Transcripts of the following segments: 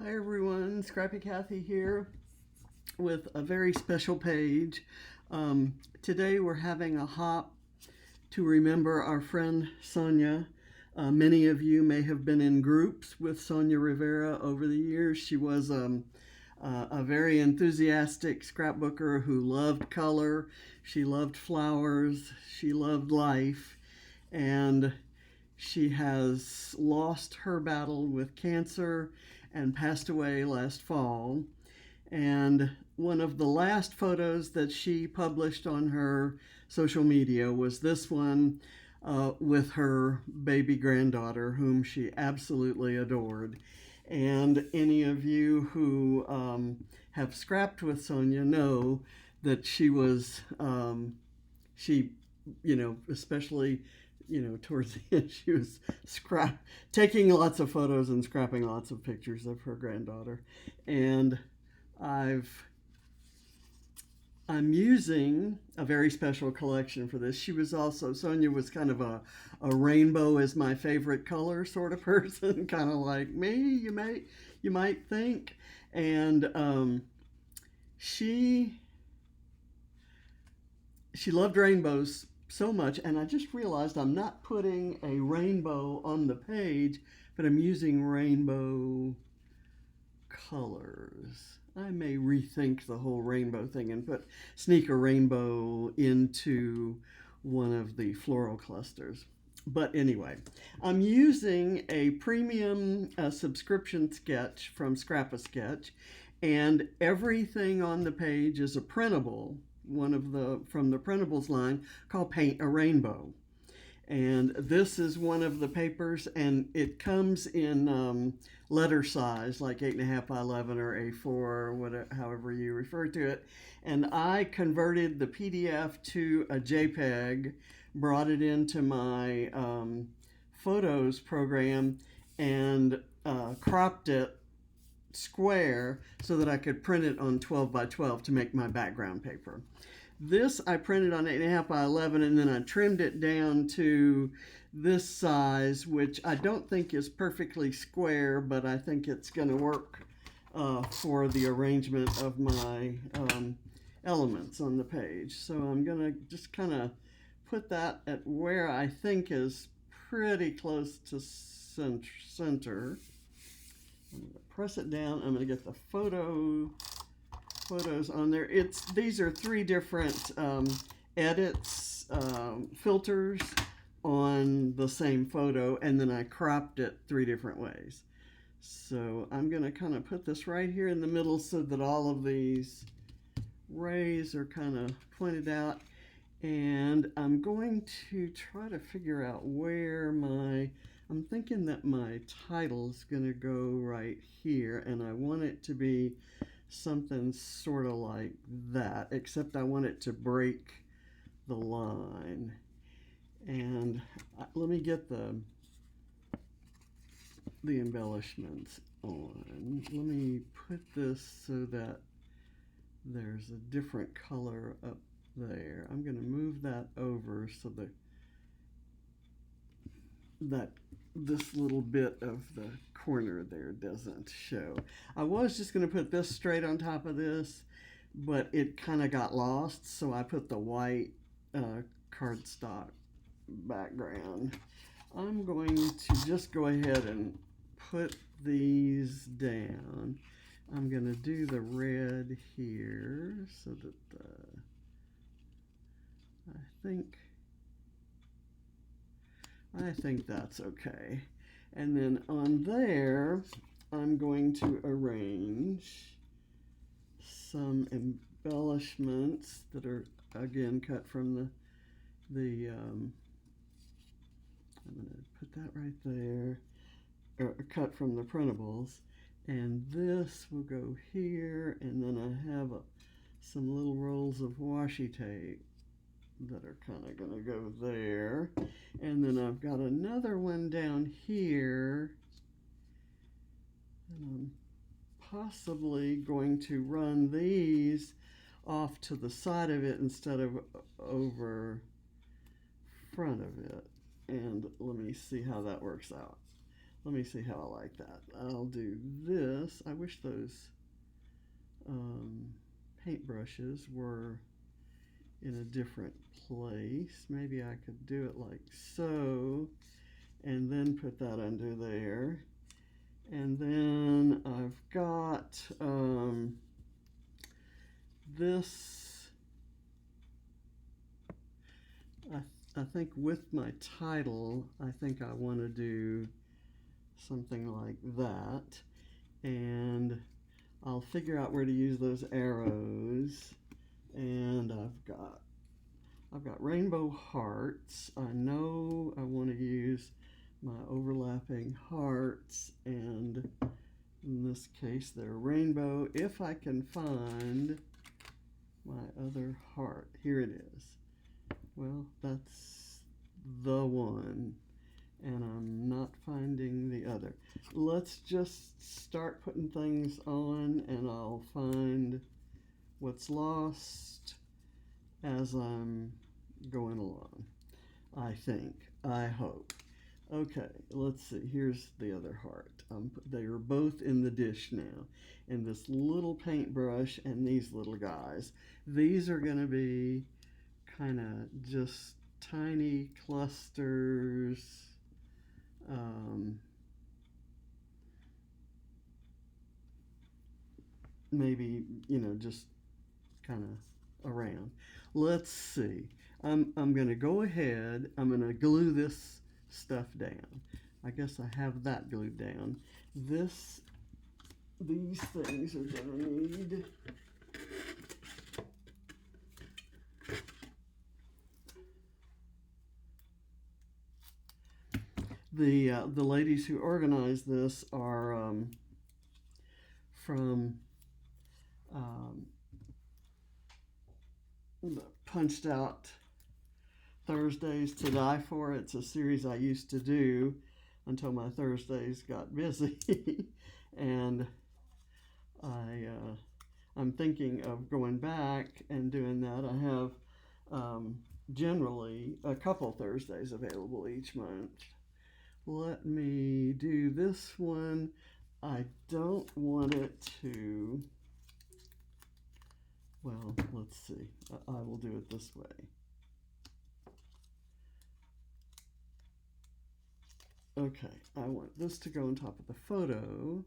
Hi everyone, Scrappy Kathy here with a very special page. Today we're having a hop to remember our friend Sonia. Many of you may have been in groups with Sonia Rivera over the years. She was a very enthusiastic scrapbooker who loved color. She loved flowers. She loved life. And she has lost her battle with cancer and passed away last fall. And one of the last photos that she published on her social media was this one with her baby granddaughter, whom she absolutely adored. And any of you who have scrapped with Sonia know that she was, she, especially towards the end, she was taking lots of photos and scrapping lots of pictures of her granddaughter. And I'm using a very special collection for this. Sonia was kind of a rainbow is my favorite color sort of person, kind of like me, you might think. And she loved rainbows so much, and I just realized I'm not putting a rainbow on the page, but I'm using rainbow colors. I may rethink the whole rainbow thing and sneak a rainbow into one of the floral clusters. But anyway, I'm using a premium subscription sketch from Scrap-A-Sketch, and everything on the page is a printable, from the Printables line, called Paint a Rainbow. And this is one of the papers, and it comes in letter size, like 8.5 by 11 or A4 or whatever, however you refer to it. And I converted the PDF to a JPEG, brought it into my Photos program, and cropped it square so that I could print it on 12 by 12 to make my background paper. This I printed on 8.5 by 11, and then I trimmed it down to this size, which I don't think is perfectly square, but I think it's going to work for the arrangement of my elements on the page. So I'm going to just kind of put that at where I think is pretty close to center. I'm going to press it down. I'm going to get the photos on there. These are three different edits, filters on the same photo, and then I cropped it three different ways. So I'm going to kind of put this right here in the middle so that all of these rays are kind of pointed out. And I'm going to try to figure out where I'm thinking that my title is going to go right here, and I want it to be something sort of like that, except I want it to break the line. And let me get the embellishments on. Let me put this so that there's a different color up there. I'm going to move that over so that this little bit of the corner there doesn't show. I was just going to put this straight on top of this, but it kind of got lost, so I put the white cardstock background. I'm going to just go ahead and put these down. I'm going to do the red here so that I think that's okay. And then on there, I'm going to arrange some embellishments that are again cut from I'm going to put that right there, or cut from the printables. And this will go here, and then I have some little rolls of washi tape that are kind of going to go there. And then I've got another one down here, and I'm possibly going to run these off to the side of it instead of over front of it. And let me see how that works out. let me see how I like that. I'll do this. I wish those paintbrushes were in a different place. Maybe I could do it like so, and then put that under there. And then I've got this. I think with my title, I think I want to do something like that. And I'll figure out where to use those arrows. And I've got rainbow hearts. I know I want to use my overlapping hearts, and in this case they're rainbow. If I can find my other heart, here it is. Well, that's the one, and I'm not finding the other. Let's just start putting things on, and I'll find what's lost as I'm going along. I think, I hope. Okay, let's see. Here's the other heart. They are both in the dish now. And this little paintbrush and these little guys. These are going to be kind of just tiny clusters. Maybe, just kind of around. Let's see. I'm going to go ahead. I'm going to glue this stuff down. I guess I have that glued down. These things are going to need the ladies who organized this are from Punched Out Thursdays to Die For. It's a series I used to do until my Thursdays got busy. And I'm thinking of going back and doing that. I have generally a couple Thursdays available each month. Let me do this one. I don't want it to, well, let's see. I will do it this way. Okay, I want this to go on top of the photo.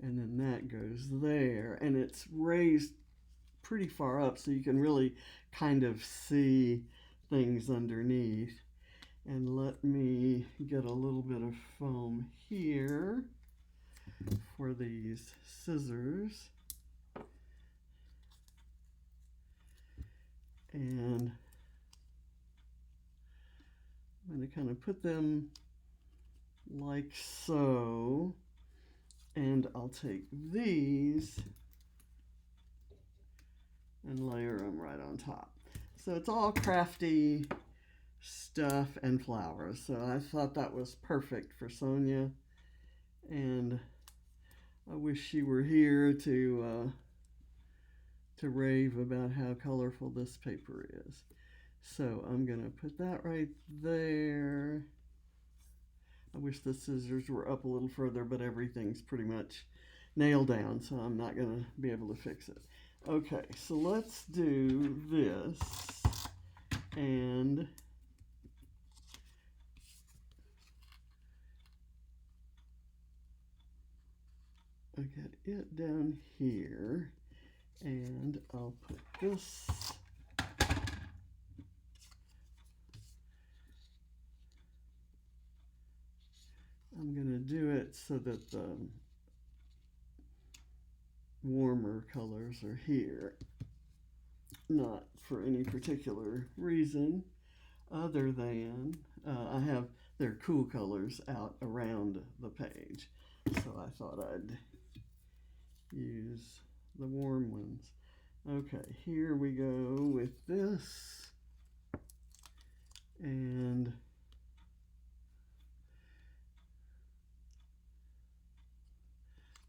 And then that goes there. And it's raised pretty far up so you can really kind of see things underneath. And let me get a little bit of foam here for these scissors. And I'm going to kind of put them like so. And I'll take these and layer them right on top. So it's all crafty stuff and flowers. So I thought that was perfect for Sonia. And I wish she were here to rave about how colorful this paper is. So I'm going to put that right there. I wish the scissors were up a little further, but everything's pretty much nailed down, so I'm not going to be able to fix it. Okay, so let's do this. And I got it down here, and I'll put this I'm going to do it so that the warmer colors are here, not for any particular reason other than I have their cool colors out around the page. So I thought I'd use the warm ones. Okay, here we go with this. And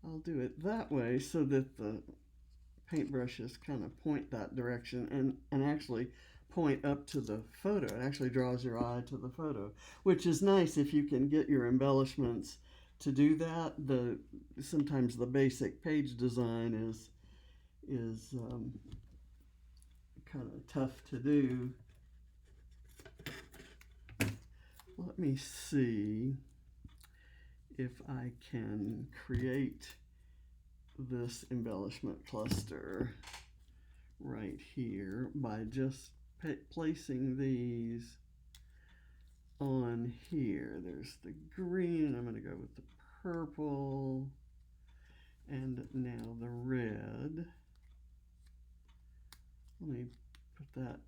I'll do it that way so that the paintbrushes kind of point that direction and actually point up to the photo. It actually draws your eye to the photo, which is nice if you can get your embellishments to do that. Sometimes the basic page design is kind of tough to do. Let me see if I can create this embellishment cluster right here by just placing these on here. There's the green, I'm going to go with the purple, and now the red. Let me put that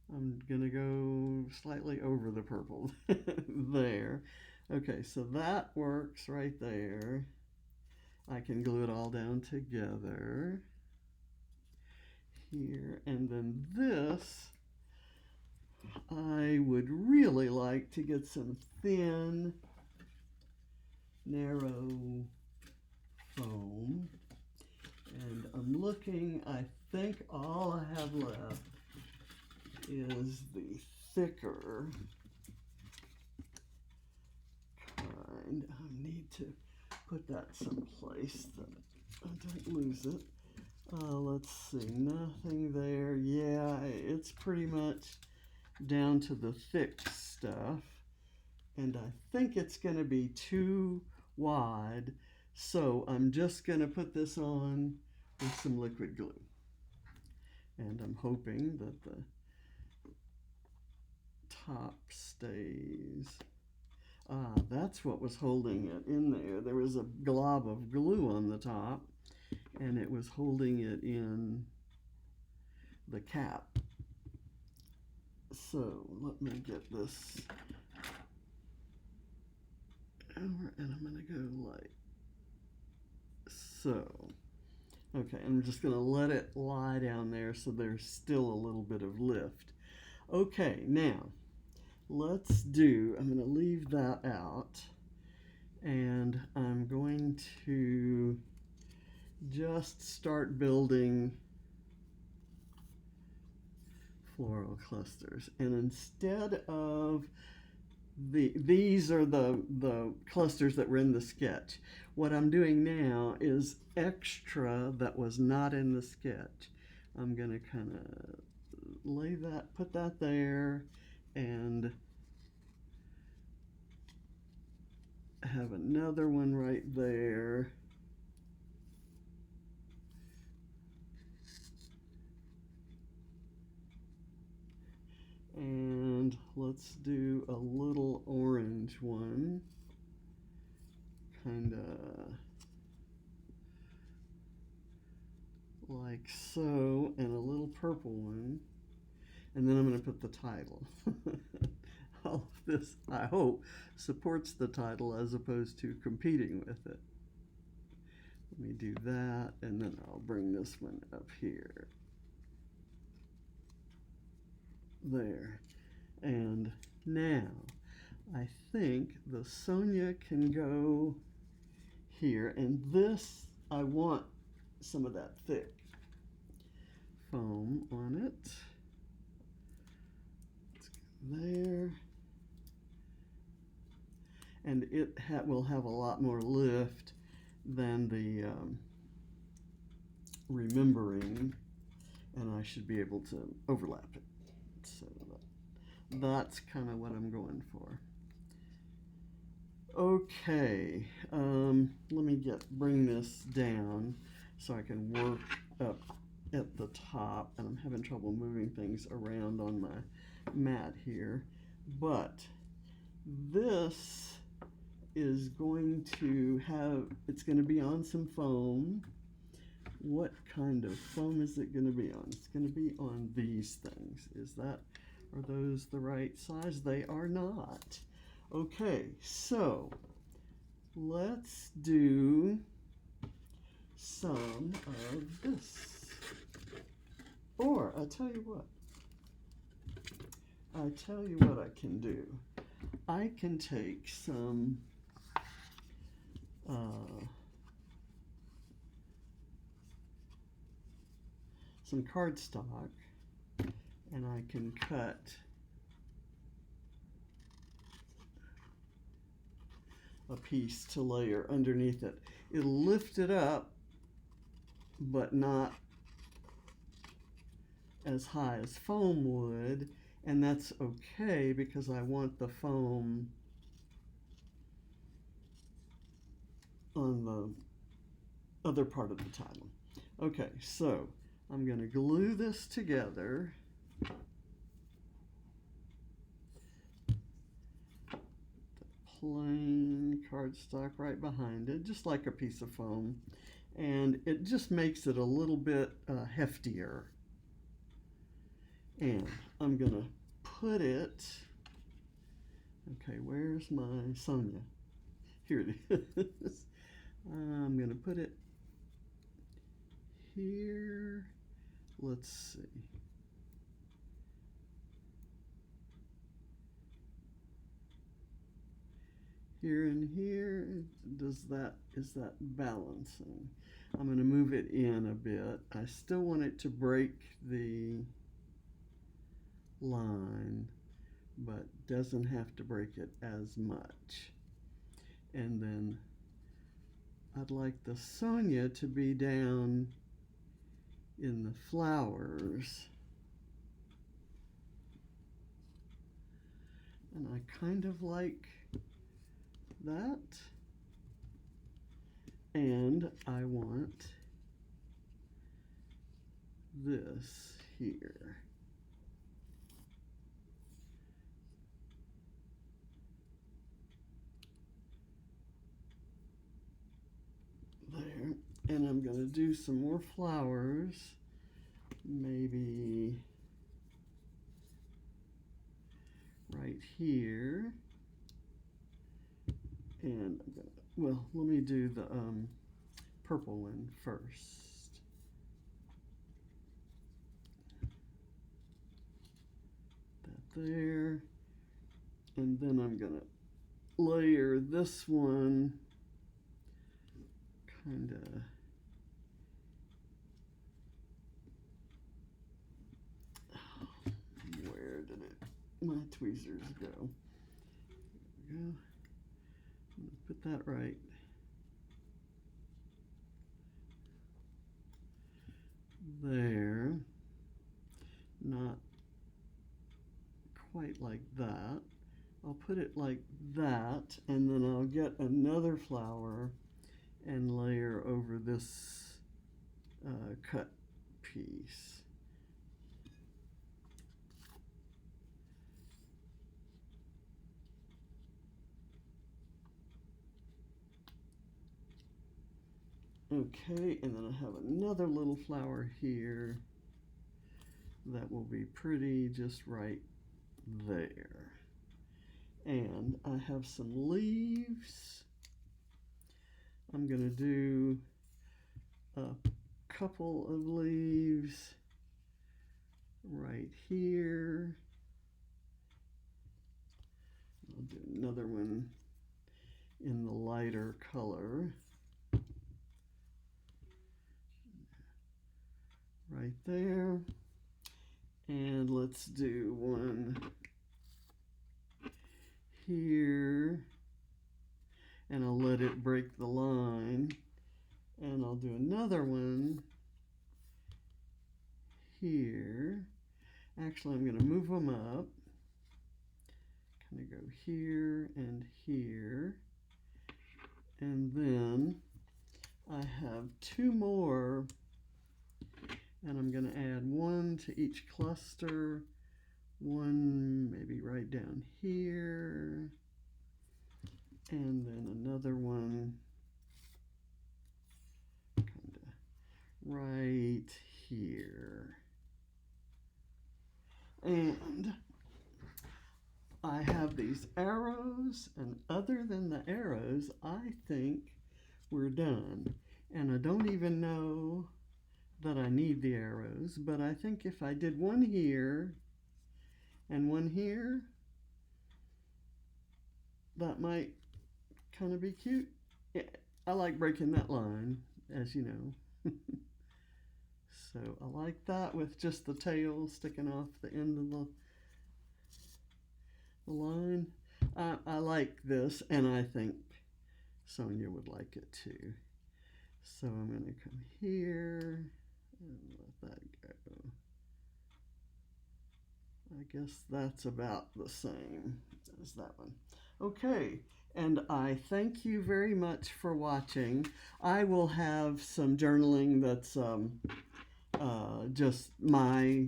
I'm going to go slightly over the purple there. Okay, so that works right there. I can glue it all down together here. And then this, I would really like to get some thin, narrow foam. And I'm looking, I think all I have left is the thicker kind. I need to put that someplace that I don't lose it. Let's see, nothing there. Yeah, it's pretty much down to the thick stuff. And I think it's going to be too wide. So I'm just going to put this on with some liquid glue. And I'm hoping that the top stays. That's what was holding it in there. There was a glob of glue on the top, and it was holding it in the cap. So let me get this over, and I'm going to go like so. Okay, I'm just going to let it lie down there so there's still a little bit of lift. Okay, now I'm going to leave that out, and I'm going to just start building floral clusters. And instead of these are the clusters that were in the sketch. What I'm doing now is extra that was not in the sketch. I'm going to kind of put that there, and have another one right there. And let's do a little orange one, kind of like so, and a little purple one. And then I'm going to put the title. All of this, I hope, supports the title as opposed to competing with it. Let me do that, and then I'll bring this one up here. There. And now, I think the Sonia can go here, and this, I want some of that thick foam on it. There, and it will have a lot more lift than the remembering, and I should be able to overlap it. So that's kind of what I'm going for. Okay, let me bring this down so I can work up at the top, and I'm having trouble moving things around on my mat here, but this is going to it's going to be on some foam. What kind of foam is it going to be on? It's going to be on these things. Are those the right size? They are not. Okay, so let's do some of this. Or I tell you what I can do. I can take some some cardstock, and I can cut a piece to layer underneath it. It'll lift it up, but not as high as foam would, and that's okay because I want the foam on the other part of the title. Okay, so I'm going to glue this together. The plain cardstock right behind it, just like a piece of foam, and it just makes it a little bit heftier. And I'm going to put it, okay, where's my Sonia? Here it is. I'm going to put it here. Let's see. Here and here, is that balancing? I'm going to move it in a bit. I still want it to break the line, but doesn't have to break it as much. And then I'd like the Sonia to be down in the flowers. And I kind of like that. And I want this here. There. And I'm going to do some more flowers, maybe right here. And I'm gonna, well, let me do the purple one first. That there. And then I'm going to layer this one kind of where did my tweezers go? There we go. I'm going to put that right there. Not quite like that. I'll put it like that, and then I'll get another flower and layer over this cut piece. Okay, and then I have another little flower here that will be pretty just right there. And I have some leaves. I'm going to do a couple of leaves right here. I'll do another one in the lighter color. Right there. And let's do one here. And I'll let it break the line. And I'll do another one here. Actually, I'm going to move them up. Kind of go here and here. And then I have two more. And I'm going to add one to each cluster. One maybe right down here. And then another one kind of right here. And I have these arrows, and other than the arrows, I think we're done. And I don't even know that I need the arrows, but I think if I did one here and one here, that might kind of be cute. Yeah, I like breaking that line, as you know. So I like that with just the tail sticking off the end of the line. I like this, and I think Sonia would like it too. So I'm going to come here and let that go. I guess that's about the same as that one. Okay, and I thank you very much for watching. I will have some journaling that's just my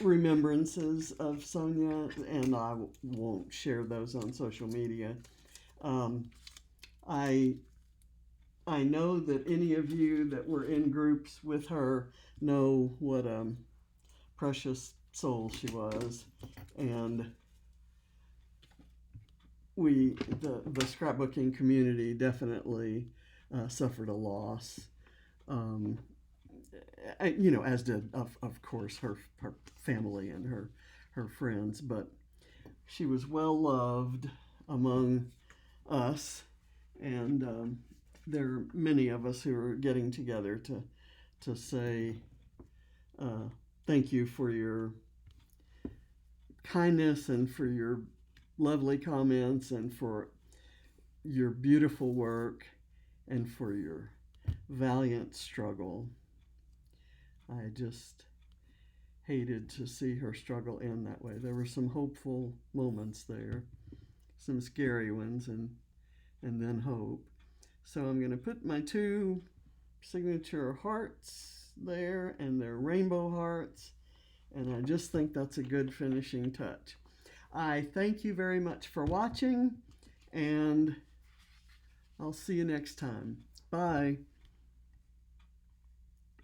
remembrances of Sonia, and I won't share those on social media. I know that any of you that were in groups with her know what a precious soul she was, and the scrapbooking community definitely suffered a loss. As did of course her family and her friends, but she was well loved among us, and there are many of us who are getting together to say thank you for your kindness and for your lovely comments and for your beautiful work and for your valiant struggle. I just hated to see her struggle end that way. There were some hopeful moments there, some scary ones, and then hope. So I'm going to put my two signature hearts there, and they're rainbow hearts, and I just think that's a good finishing touch. I thank you very much for watching, and I'll see you next time. Bye.